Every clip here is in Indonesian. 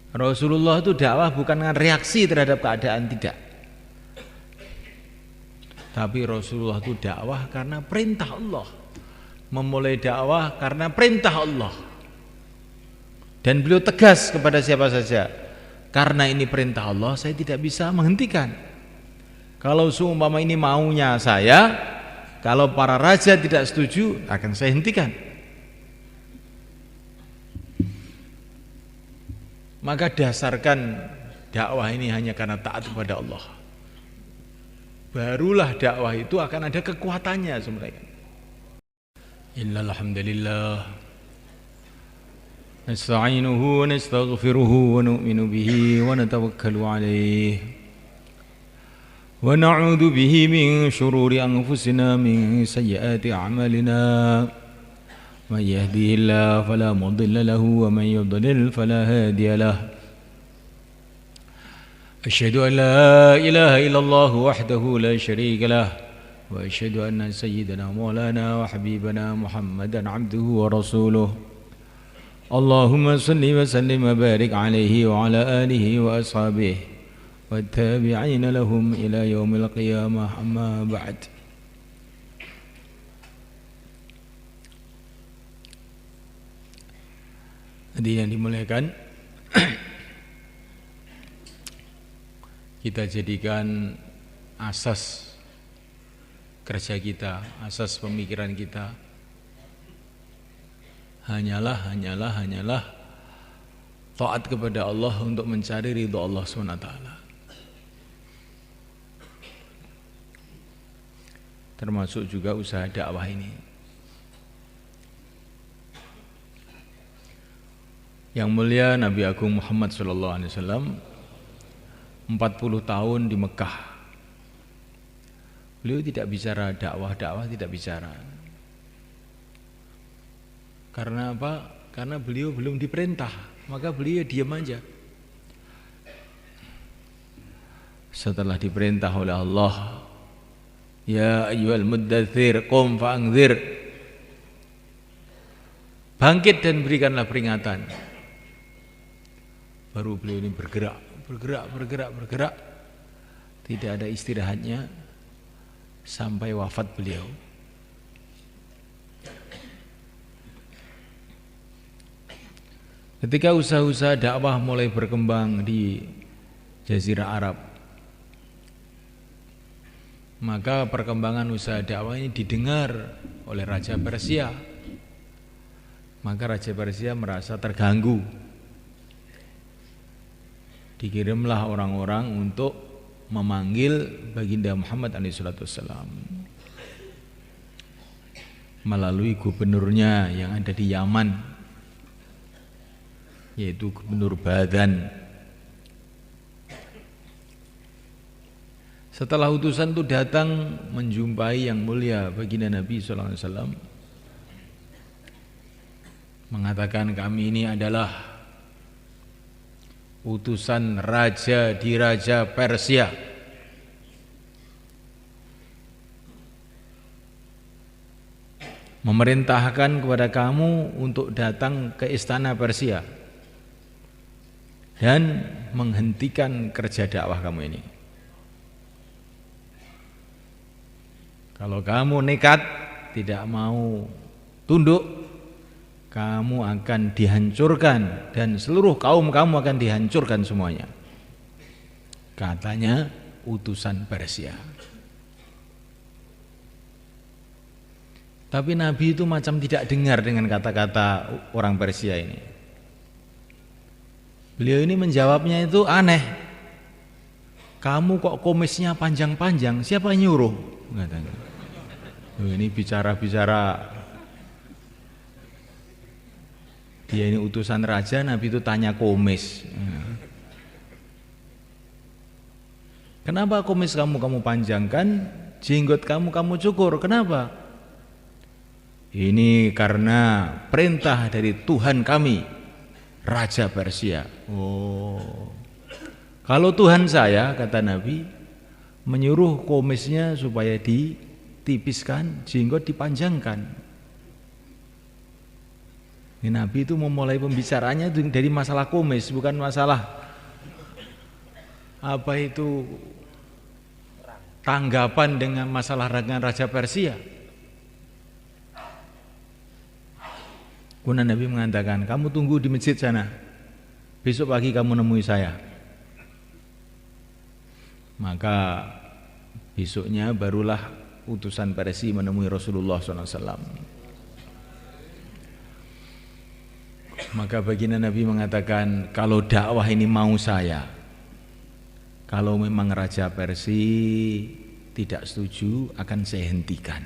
Rasulullah itu dakwah bukan dengan reaksi terhadap keadaan, tidak. Tapi Rasulullah itu dakwah karena perintah Allah. Memulai dakwah karena perintah Allah. Dan beliau tegas kepada siapa saja, karena ini perintah Allah, saya tidak bisa menghentikan. Kalau seumpama ini maunya saya, kalau para raja tidak setuju, akan saya hentikan. Maka dasarkan dakwah ini hanya karena taat kepada Allah. Barulah dakwah itu akan ada kekuatannya sebenarnya. Innal hamdalillah nasta'inuhu wa nastaghfiruhu wa nu'minu bihi wa natawakkalu alayhi wa na'udzu bihi min shururi anfusina min sayyiati a'malina man yahdihillahu fala mudilla lahu wa man yudlil fala hadiya lahu asyhadu an la ilaha illallah wahdahu la syarika lahu wa asyhadu anna sayyidana maulana wa habibana Muhammadan abduhu wa rasuluh. Allahumma salli wa sallim wa barik alaihi wa ala alihi wa ashabihi wa tabi'ina lahum ila yaumil qiyamah, amma ba'd. Hadirin yang dimuliakan, kita jadikan asas kerja kita, asas pemikiran kita hanyalah taat kepada Allah untuk mencari ridha Allah SWT. Termasuk juga usaha dakwah ini. Yang mulia Nabi Agung Muhammad SAW 40 tahun di Mekah. Beliau tidak bicara dakwah tidak bicara. Karena apa? Karena beliau belum diperintah, maka beliau diam aja. Setelah diperintah oleh Allah, ya ayyuhal muddatsir qum fa'anzir, bangkit dan berikanlah peringatan. Baru beliau ini bergerak. Tidak ada istirahatnya sampai wafat beliau. Ketika usaha-usaha dakwah mulai berkembang di Jazirah Arab, maka perkembangan usaha dakwah ini didengar oleh Raja Persia. Maka Raja Persia merasa terganggu. Dikirimlah orang-orang untuk memanggil Baginda Muhammad SAW melalui gubernurnya yang ada di Yaman, yaitu Gubernur Badan. Setelah utusan itu datang menjumpai yang mulia Baginda Nabi SAW, mengatakan, kami ini adalah utusan raja di Raja Persia. Memerintahkan kepada kamu untuk datang ke istana Persia dan menghentikan kerja dakwah kamu ini. Kalau kamu nekat, tidak mau tunduk, kamu akan dihancurkan dan seluruh kaum kamu akan dihancurkan semuanya. Katanya utusan Persia. Tapi Nabi itu macam tidak dengar dengan kata-kata orang Persia ini. Beliau ini menjawabnya itu aneh. Kamu kok kumisnya panjang-panjang, siapa yang nyuruh? Katanya. Ini bicara-bicara, dia ini utusan raja, Nabi itu tanya kumis. Kenapa kumis kamu panjangkan, jenggot kamu cukur? Kenapa? Ini karena perintah dari Tuhan kami, Raja Persia. Oh, kalau Tuhan saya, kata Nabi, menyuruh kumisnya supaya ditipiskan, jenggot dipanjangkan. Ini Nabi itu memulai pembicaraannya dari masalah kumis, bukan masalah apa itu tanggapan dengan masalah dengan Raja Persia. Kemudian Nabi mengatakan, kamu tunggu di masjid sana, besok pagi kamu nemui saya. Maka besoknya barulah utusan Persia menemui Rasulullah SAW. Maka baginda Nabi mengatakan, kalau dakwah ini mau saya, kalau memang Raja Persia tidak setuju, akan saya hentikan.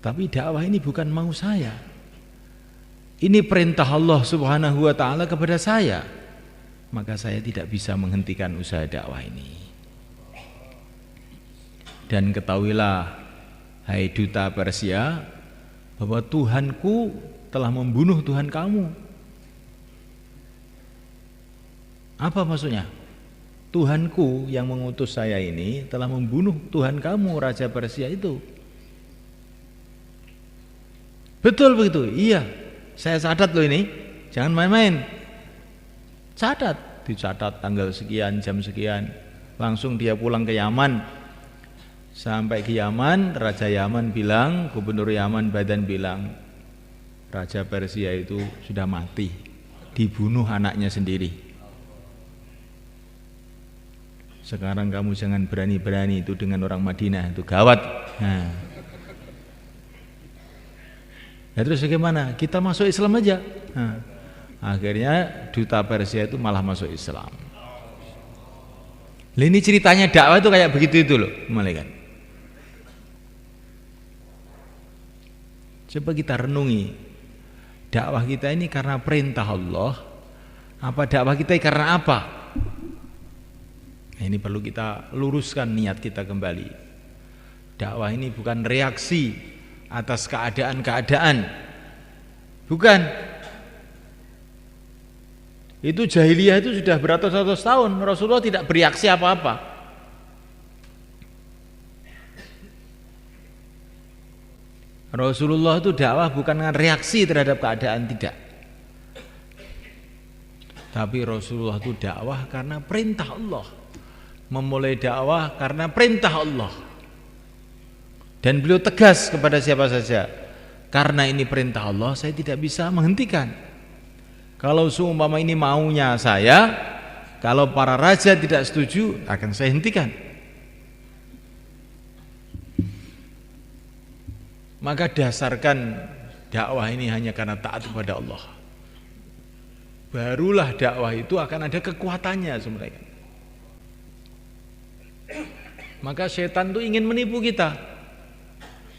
Tapi dakwah ini bukan mau saya, ini perintah Allah Subhanahu wa ta'ala kepada saya, maka saya tidak bisa menghentikan usaha dakwah ini. Dan ketahuilah, hai duta Persia, bahwa Tuhanku telah membunuh Tuhan kamu. Apa maksudnya? Tuhanku yang mengutus saya ini telah membunuh Tuhan kamu, Raja Persia itu. Betul begitu? Iya, saya catat loh ini, jangan main-main. Catat, dicatat tanggal sekian, jam sekian. Langsung dia pulang ke Yaman. Sampai ke Yaman, Raja Yaman bilang, Gubernur Yaman Badan bilang, Raja Persia itu sudah mati, dibunuh anaknya sendiri. Sekarang kamu jangan berani-berani itu dengan orang Madinah, itu gawat. Nah, terus bagaimana? Kita masuk Islam aja. Nah, akhirnya duta Persia itu malah masuk Islam. Ini ceritanya dakwah itu kayak begitu itu loh, malaikat. Coba kita renungi. Dakwah kita ini karena perintah Allah, apa dakwah kita karena apa? Nah, ini perlu kita luruskan niat kita kembali. Dakwah ini bukan reaksi atas keadaan-keadaan, bukan. Itu jahiliyah itu sudah beratus-ratus tahun, Rasulullah tidak bereaksi apa-apa. Rasulullah itu dakwah bukan dengan reaksi terhadap keadaan, tidak. Tapi Rasulullah itu dakwah karena perintah Allah. Memulai dakwah karena perintah Allah. Dan beliau tegas kepada siapa saja, karena ini perintah Allah, saya tidak bisa menghentikan. Kalau seumpama ini maunya saya, kalau para raja tidak setuju, akan saya hentikan. Maka dasarkan dakwah ini hanya karena taat kepada Allah. Barulah dakwah itu akan ada kekuatannya sebenarnya. Maka setan itu ingin menipu kita.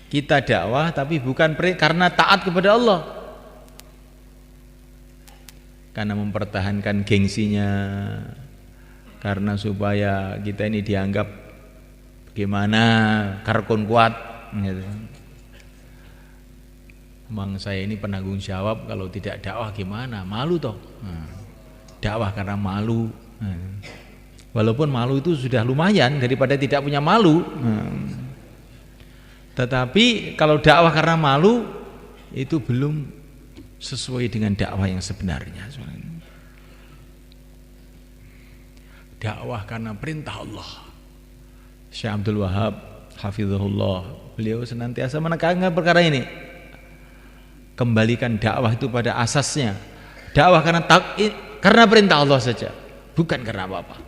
Kita dakwah tapi bukan karena taat kepada Allah. Karena mempertahankan gengsinya, karena supaya kita ini dianggap gimana, karkun kuat gitu. Emang saya ini penanggung jawab, kalau tidak dakwah gimana? Malu toh. Dakwah karena malu. Walaupun malu itu sudah lumayan daripada tidak punya malu. Tetapi kalau dakwah karena malu itu belum sesuai dengan dakwah yang sebenarnya. Dakwah karena perintah Allah. Syekh Abdul Wahab hafizahullah, beliau senantiasa menekankan perkara ini. Kembalikan dakwah itu pada asasnya. Dakwah karena perintah Allah saja, bukan karena apa-apa.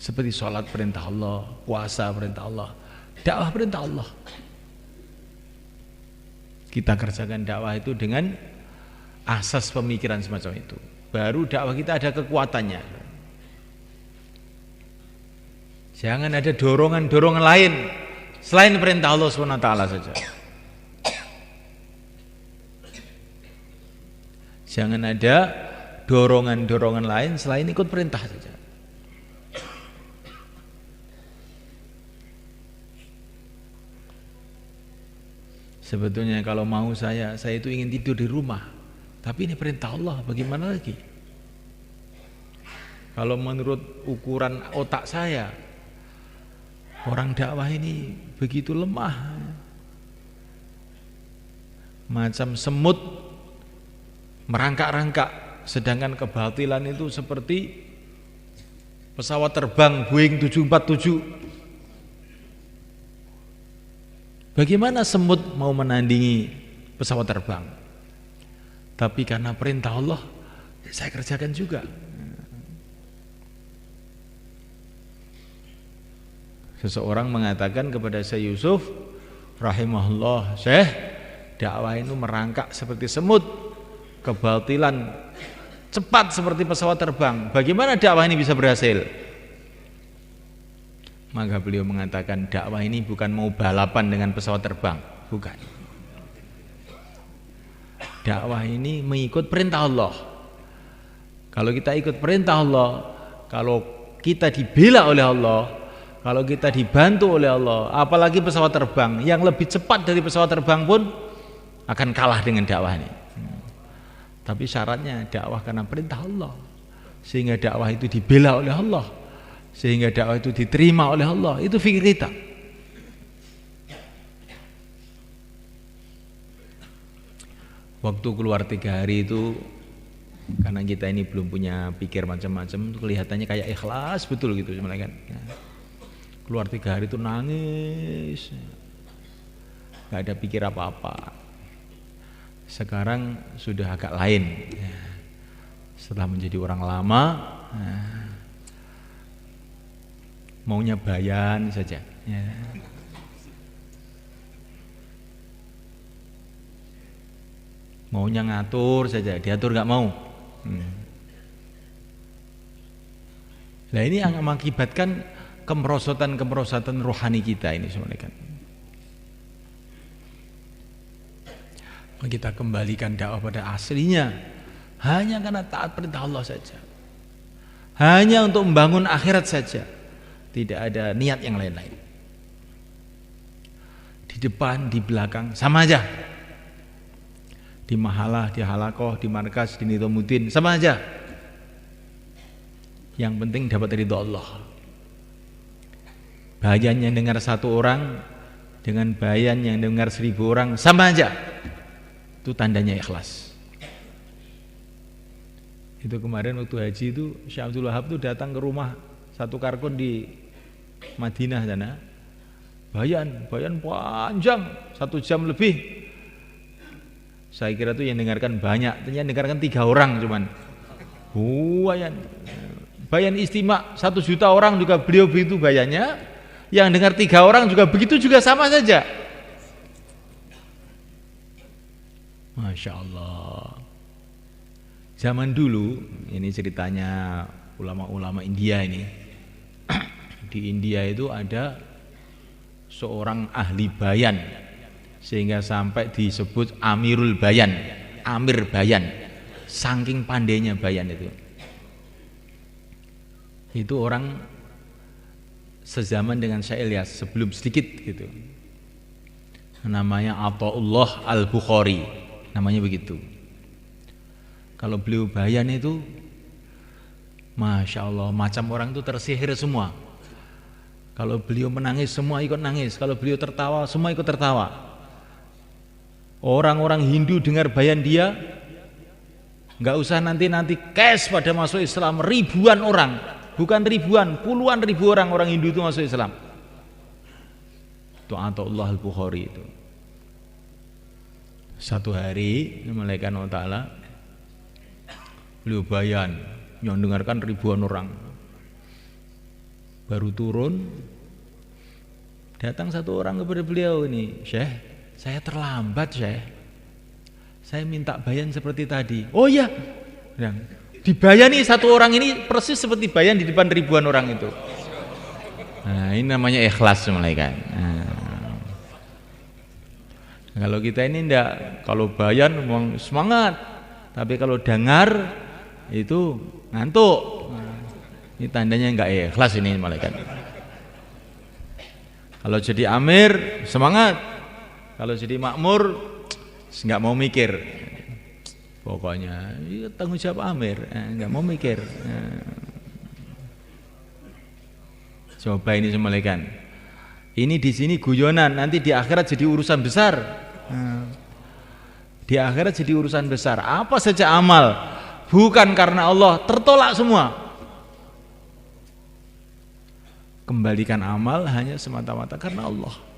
Seperti sholat perintah Allah, puasa perintah Allah, dakwah perintah Allah. Kita kerjakan dakwah itu dengan asas pemikiran semacam itu. Baru dakwah kita ada kekuatannya. Jangan ada dorongan-dorongan lain selain perintah Allah SWT saja. Jangan ada dorongan-dorongan lain selain ikut perintah saja. Sebetulnya kalau mau saya itu ingin tidur di rumah, tapi ini perintah Allah, bagaimana lagi? Kalau menurut ukuran otak saya, orang dakwah ini begitu lemah. macam semut merangkak-rangkak, sedangkan kebatilan itu seperti pesawat terbang Boeing 747. Bagaimana semut mau menandingi pesawat terbang? Tapi karena perintah Allah, saya kerjakan juga. Seseorang mengatakan kepada Syekh Yusuf rahimahullah, Syekh, dakwah itu merangkak seperti semut, kebatilan cepat seperti pesawat terbang. Bagaimana dakwah ini bisa berhasil? Maka beliau mengatakan, dakwah ini bukan mau balapan dengan pesawat terbang, bukan. Dakwah ini mengikut perintah Allah. Kalau kita ikut perintah Allah, kalau kita dibela oleh Allah, kalau kita dibantu oleh Allah, apalagi pesawat terbang yang lebih cepat dari pesawat terbang pun akan kalah dengan dakwah ini. Tapi syaratnya dakwah karena perintah Allah, sehingga dakwah itu dibela oleh Allah, sehingga dakwah itu diterima oleh Allah. Itu fikir kita. Waktu keluar 3 hari itu, karena kita ini belum punya pikir macam-macam, kelihatannya kayak ikhlas betul gitu sebenarnya kan. Keluar 3 hari itu nangis, gak ada pikir apa-apa. Sekarang sudah agak lain. Setelah menjadi orang lama, maunya bayan saja. Maunya ngatur saja, diatur gak mau. Nah ini yang mengakibatkan kemerosotan rohani kita ini sebenarnya kan. Kita kembalikan dakwah pada aslinya, hanya karena taat perintah Allah saja, hanya untuk membangun akhirat saja, tidak ada niat yang lain-lain. Di depan, di belakang sama aja, di mahalah, di halakoh, di markas, di nizamuddin sama aja. Yang penting dapat ridho Allah. Bayan yang dengar 1 orang dengan bayan yang dengar 1000 orang sama aja. Itu tandanya ikhlas. Itu kemarin waktu haji itu Syekh Abdul Wahab itu datang ke rumah satu karkun di Madinah sana. Bayan panjang 1 jam lebih. Saya kira tuh yang dengarkan banyak, ternyata yang dengarkan 3 orang cuman. Bayan istimewa 1 juta orang juga beliau begitu bayannya. Yang dengar 3 orang juga begitu juga sama saja. Masya Allah. Zaman dulu, ini ceritanya ulama-ulama India ini. Di India itu ada seorang ahli bayan, sehingga sampai disebut Amirul Bayan, Amir Bayan. Saking pandainya bayan itu. Itu orang sezaman dengan Syekh Ilyas, sebelum sedikit gitu. Namanya Athaullah Al-Bukhari, namanya begitu. Kalau beliau bayan itu, Masya Allah, macam orang itu tersihir semua. Kalau beliau menangis, semua ikut nangis. Kalau beliau tertawa, semua ikut tertawa. Orang-orang Hindu dengar bayan dia, nggak usah nanti cash pada masuk Islam, ribuan orang. Bukan ribuan, puluhan ribu orang Hindu itu masuk Islam. Itu Athaullah Al-Bukhari itu. Satu hari malaikat Allah Ta'ala beliau bayan yang dengarkan ribuan orang. Baru turun, datang satu orang kepada beliau ini, Syekh, saya terlambat Syekh, saya minta bayan seperti tadi. Oh iya, dibayani satu orang ini persis seperti bayan di depan ribuan orang itu. Nah, ini namanya ikhlas malaikat. Kalau kita ini enggak, kalau bayan memang semangat, tapi kalau dengar itu ngantuk. Ini tandanya enggak ikhlas ini malaikat. Kalau jadi amir semangat, kalau jadi makmur enggak mau mikir. Pokoknya tanggung jawab amir, enggak mau mikir. Coba ini semalekan. Ini di sini guyonan, nanti di akhirat jadi urusan besar. Di akhirat jadi urusan besar. Apa saja amal bukan karena Allah, tertolak semua. Kembalikan amal hanya semata-mata karena Allah.